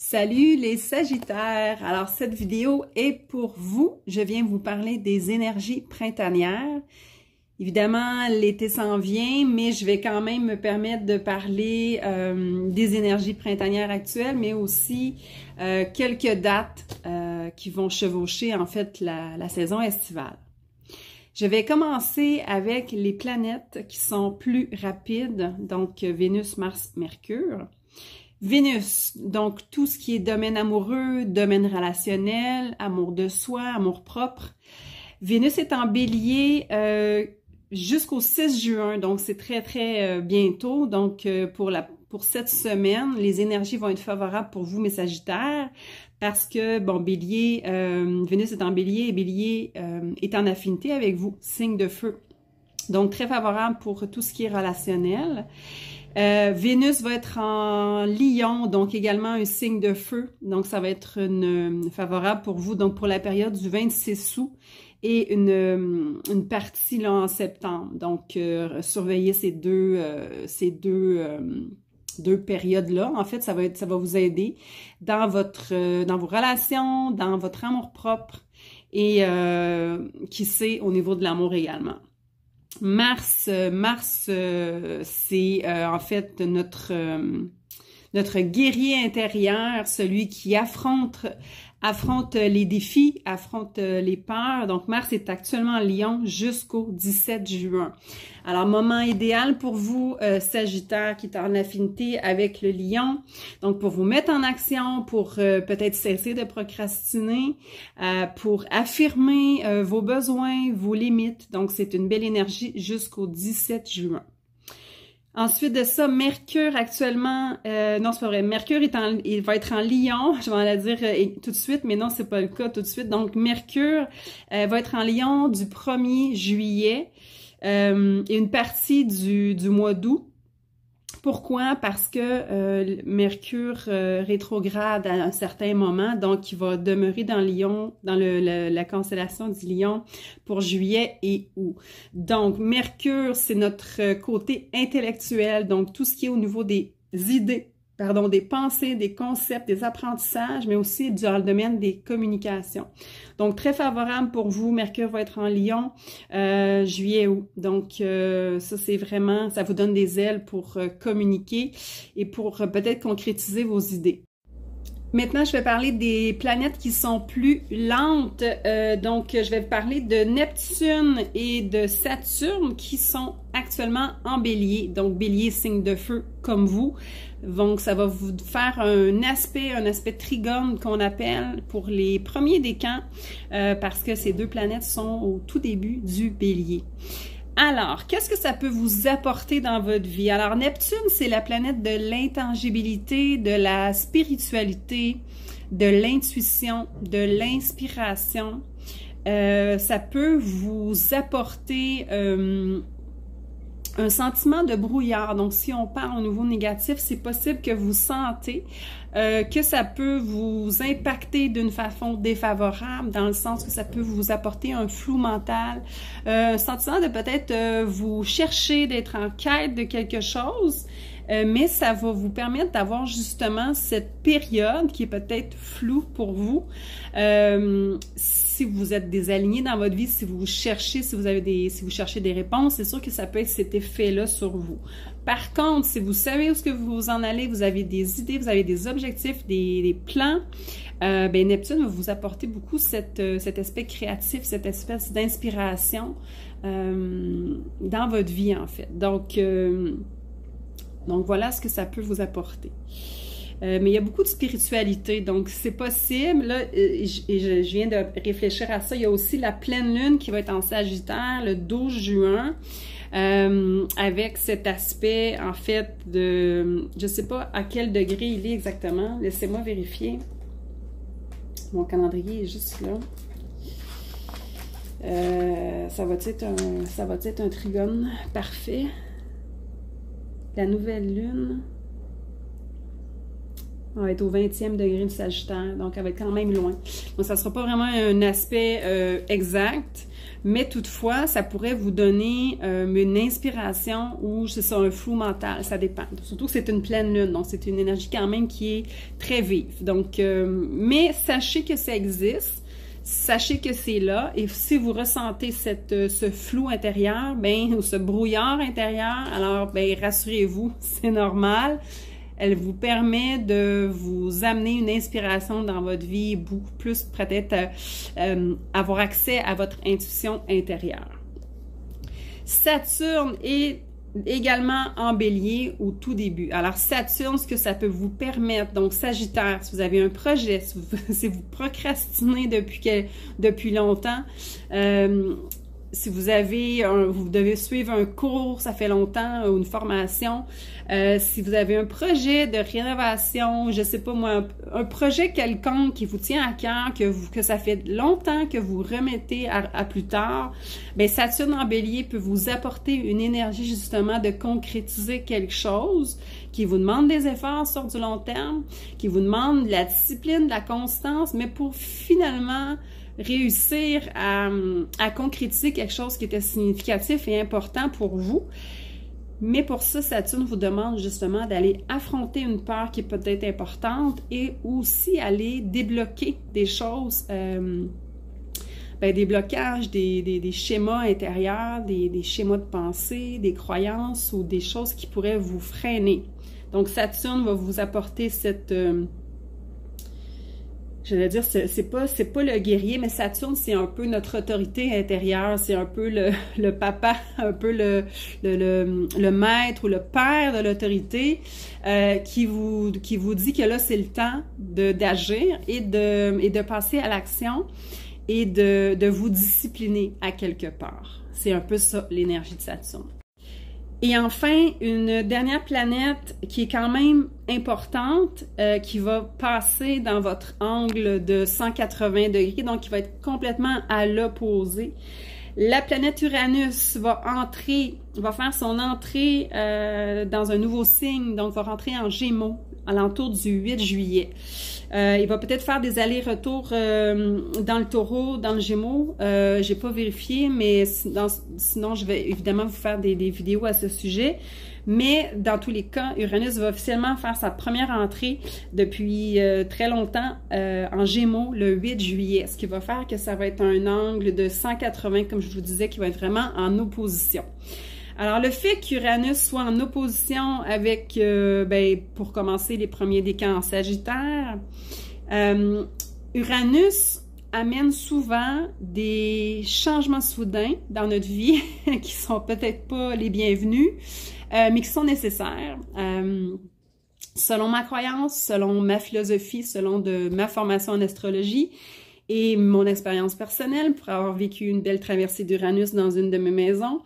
Salut les Sagittaires! Alors cette vidéo est pour vous. Je viens vous parler des énergies printanières. Évidemment, l'été s'en vient, mais je vais quand même me permettre de parler des énergies printanières actuelles, mais aussi quelques dates qui vont chevaucher en fait la saison estivale. Je vais commencer avec les planètes qui sont plus rapides, donc Vénus, Mars, Mercure. Vénus, donc tout ce qui est domaine amoureux, domaine relationnel, amour de soi, amour propre. Vénus est en Bélier jusqu'au 6 juin, donc c'est très bientôt. Donc pour cette semaine, les énergies vont être favorables pour vous, mes Sagittaires, parce que, bon, Bélier, Vénus est en Bélier et Bélier est en affinité avec vous, signe de feu. Donc très favorable pour tout ce qui est relationnel. Vénus va être en Lion, donc également un signe de feu. Donc, ça va être favorable pour vous, donc pour la période du 26 août et une partie là en septembre. Donc, surveillez ces deux périodes-là. En fait, ça va vous aider dans vos relations, dans votre amour-propre et qui sait, au niveau de l'amour également. Mars, c'est en fait notre guerrier intérieur, celui qui affronte les défis, affronte les peurs. Donc, Mars est actuellement en Lion jusqu'au 17 juin. Alors, moment idéal pour vous, Sagittaire, qui est en affinité avec le Lion. Donc, pour vous mettre en action, pour peut-être cesser de procrastiner, pour affirmer vos besoins, vos limites. Donc, c'est une belle énergie jusqu'au 17 juin. Ensuite de ça, Mercure actuellement, non c'est pas vrai, Mercure il va être en Lion, je vais en la dire tout de suite, mais non c'est pas le cas tout de suite. Donc Mercure va être en Lion du 1er juillet et une partie du mois d'août. Pourquoi? Parce que Mercure rétrograde à un certain moment, donc il va demeurer dans Lion, dans la constellation du Lion pour juillet et août. Donc Mercure, c'est notre côté intellectuel, donc tout ce qui est au niveau des idées, des pensées, des concepts, des apprentissages, mais aussi dans le domaine des communications. Donc, très favorable pour vous. Mercure va être en Lion, juillet, août. Donc, ça, c'est vraiment, ça vous donne des ailes pour communiquer et pour peut-être concrétiser vos idées. Maintenant, je vais parler des planètes qui sont plus lentes. Donc, je vais vous parler de Neptune et de Saturne qui sont actuellement en Bélier. Donc, Bélier, signe de feu comme vous. Donc, ça va vous faire un aspect trigone qu'on appelle pour les premiers décans parce que ces deux planètes sont au tout début du Bélier. Alors, qu'est-ce que ça peut vous apporter dans votre vie? Alors, Neptune, c'est la planète de l'intangibilité, de la spiritualité, de l'intuition, de l'inspiration. Ça peut vous apporter un sentiment de brouillard. Donc, si on parle au niveau négatif, c'est possible que vous sentez que ça peut vous impacter d'une façon défavorable, dans le sens que ça peut vous apporter un flou mental, un sentiment de peut-être vous chercher, d'être en quête de quelque chose, mais ça va vous permettre d'avoir justement cette période qui est peut-être floue pour vous. Si vous êtes désaligné dans votre vie, si vous cherchez, si vous cherchez des réponses, c'est sûr que ça peut être cet effet-là sur vous. Par contre, si vous savez où est-ce que vous en allez, vous avez des idées, vous avez des objectifs, des plans, ben Neptune va vous apporter beaucoup cet aspect créatif, cette espèce d'inspiration dans votre vie en fait. Donc voilà ce que ça peut vous apporter. Mais il y a beaucoup de spiritualité, donc c'est possible. Là, je viens de réfléchir à ça. Il y a aussi la pleine lune qui va être en Sagittaire le 12 juin, avec cet aspect, en fait, de... Je ne sais pas à quel degré il est exactement. Laissez-moi vérifier. Mon calendrier est juste là. Ça va être un trigone parfait. La nouvelle lune... On va être au 20e degré du Sagittaire, donc elle va être quand même loin. Donc, ça ne sera pas vraiment un aspect exact, mais toutefois, ça pourrait vous donner une inspiration ou c'est un flou mental, ça dépend. Surtout que c'est une pleine lune, donc c'est une énergie quand même qui est très vive. Donc, mais sachez que ça existe, sachez que c'est là, et si vous ressentez ce flou intérieur, ben, ou ce brouillard intérieur, alors ben, rassurez-vous, c'est normal. Elle vous permet de vous amener une inspiration dans votre vie, beaucoup plus peut-être avoir accès à votre intuition intérieure. Saturne est également en Bélier au tout début. Alors Saturne, ce que ça peut vous permettre, donc Sagittaire, si vous avez un projet, si vous procrastinez depuis longtemps, si vous devez suivre un cours, ça fait longtemps, ou une formation, si vous avez un projet de rénovation, je sais pas moi, un projet quelconque qui vous tient à cœur, que ça fait longtemps que vous remettez à plus tard, bien Saturne en Bélier peut vous apporter une énergie justement de concrétiser quelque chose qui vous demande des efforts sur du long terme, qui vous demande de la discipline, de la constance, mais pour finalement réussir à concrétiser quelque chose qui était significatif et important pour vous. Mais pour ça, Saturne vous demande justement d'aller affronter une peur qui est peut-être importante et aussi aller débloquer des choses, des blocages, des schémas intérieurs, des schémas de pensée, des croyances ou des choses qui pourraient vous freiner. Donc Saturne va vous apporter cette... j'allais dire, c'est pas le guerrier, mais Saturne, c'est un peu notre autorité intérieure, c'est un peu le papa, un peu le maître ou le père de l'autorité qui vous dit que là, c'est le temps d'agir et de passer à l'action et de vous discipliner à quelque part. C'est un peu ça, l'énergie de Saturne. Et enfin, une dernière planète qui est quand même importante, qui va passer dans votre angle de 180 degrés, donc qui va être complètement à l'opposé. La planète Uranus va faire son entrée dans un nouveau signe, donc va rentrer en Gémeaux à l'entour du 8 juillet. Il va peut-être faire des allers-retours dans le Taureau, dans le Gémeaux. J'ai pas vérifié, mais sinon je vais évidemment vous faire des vidéos à ce sujet. Mais dans tous les cas, Uranus va officiellement faire sa première entrée depuis très longtemps en Gémeaux le 8 juillet, ce qui va faire que ça va être un angle de 180, comme je vous disais, qui va être vraiment en opposition. Alors, le fait qu'Uranus soit en opposition avec, pour commencer, les premiers décans en Sagittaire, Uranus amène souvent des changements soudains dans notre vie qui sont peut-être pas les bienvenus, mais qui sont nécessaires. Selon ma croyance, selon ma philosophie, selon ma formation en astrologie, et mon expérience personnelle pour avoir vécu une belle traversée d'Uranus dans une de mes maisons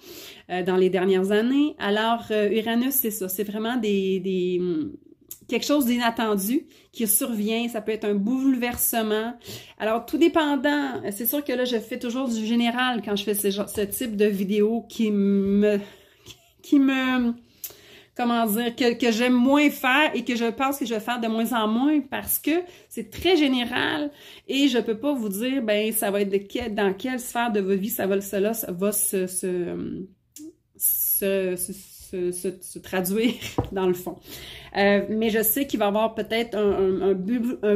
dans les dernières années. Alors, Uranus, c'est ça, c'est vraiment quelque chose d'inattendu qui survient, ça peut être un bouleversement. Alors, tout dépendant, c'est sûr que là, je fais toujours du général quand je fais ce type de vidéo qui me comment dire, que j'aime moins faire et que je pense que je vais faire de moins en moins parce que c'est très général et je peux pas vous dire, ben, ça va être dans quelle sphère de votre vie ça va se traduire dans le fond. Mais je sais qu'il va y avoir peut-être un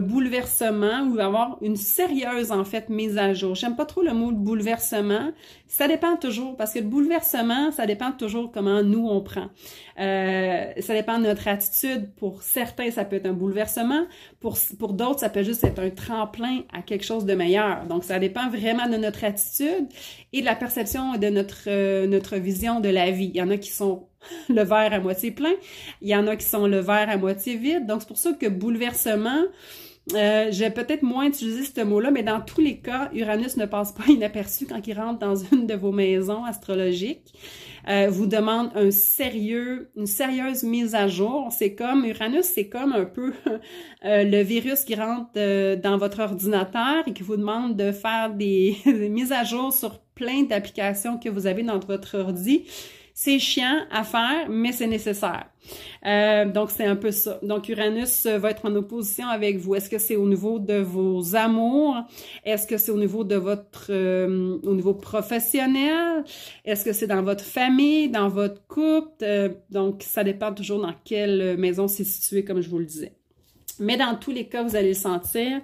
bouleversement ou il va y avoir une sérieuse, en fait, mise à jour. J'aime pas trop le mot bouleversement. Ça dépend toujours, parce que le bouleversement, ça dépend toujours comment nous on prend. Ça dépend de notre attitude. Pour certains, ça peut être un bouleversement. Pour d'autres, ça peut juste être un tremplin à quelque chose de meilleur. Donc, ça dépend vraiment de notre attitude et de la perception de notre vision de la vie. Il y en a qui sont le verre à moitié plein, il y en a qui sont le verre à moitié vide. Donc, c'est pour ça que bouleversement, j'ai peut-être moins utilisé ce mot-là, mais dans tous les cas, Uranus ne passe pas inaperçu quand il rentre dans une de vos maisons astrologiques. Vous demande une sérieuse mise à jour. C'est comme, Uranus, c'est comme un peu le virus qui rentre dans votre ordinateur et qui vous demande de faire des mises à jour sur plein d'applications que vous avez dans votre ordi. C'est chiant à faire, mais c'est nécessaire. Donc, c'est un peu ça. Donc, Uranus va être en opposition avec vous. Est-ce que c'est au niveau de vos amours? Est-ce que c'est au niveau de votre... au niveau professionnel? Est-ce que c'est dans votre famille, dans votre couple? Donc, ça dépend toujours dans quelle maison c'est situé, comme je vous le disais. Mais dans tous les cas, vous allez le sentir.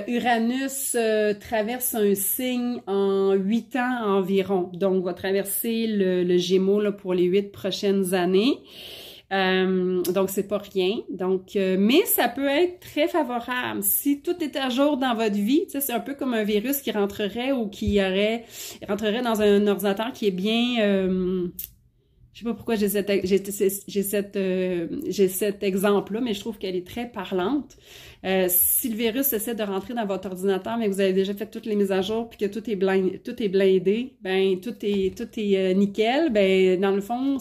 Uranus traverse un signe en 8 ans environ. Donc, va traverser le Gémeaux là, pour les 8 prochaines années. Donc, c'est pas rien. Donc, mais ça peut être très favorable. Si tout est à jour dans votre vie, tu sais, c'est un peu comme un virus qui rentrerait ou qui rentrerait dans un ordinateur qui est bien... je sais pas pourquoi j'ai cet exemple-là, mais je trouve qu'elle est très parlante. Si le virus essaie de rentrer dans votre ordinateur, mais que vous avez déjà fait toutes les mises à jour, puis que tout est blindé, ben tout est nickel, ben dans le fond,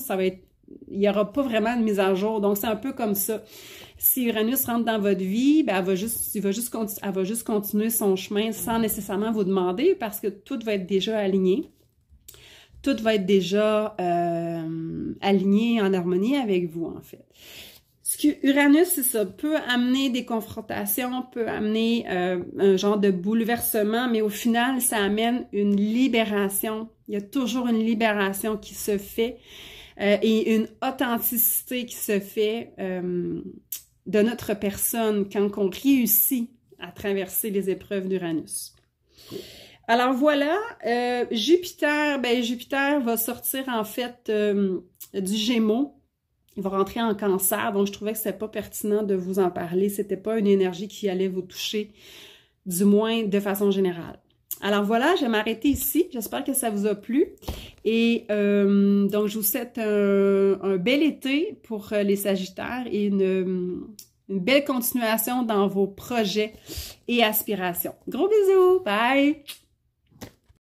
il n'y aura pas vraiment de mise à jour. Donc, c'est un peu comme ça. Si Uranus rentre dans votre vie, ben elle va juste continuer son chemin sans nécessairement vous demander parce que tout va être déjà aligné. Tout va être déjà aligné en harmonie avec vous, en fait. Ce que Uranus, c'est ça, peut amener des confrontations, peut amener un genre de bouleversement, mais au final, ça amène une libération. Il y a toujours une libération qui se fait et une authenticité qui se fait de notre personne quand on réussit à traverser les épreuves d'Uranus. Alors voilà, Jupiter va sortir en fait du Gémeaux. Il va rentrer en Cancer, donc je trouvais que c'était pas pertinent de vous en parler. C'était pas une énergie qui allait vous toucher, du moins de façon générale. Alors voilà, je vais m'arrêter ici. J'espère que ça vous a plu. Et donc je vous souhaite un bel été pour les Sagittaires et une belle continuation dans vos projets et aspirations. Gros bisous! Bye!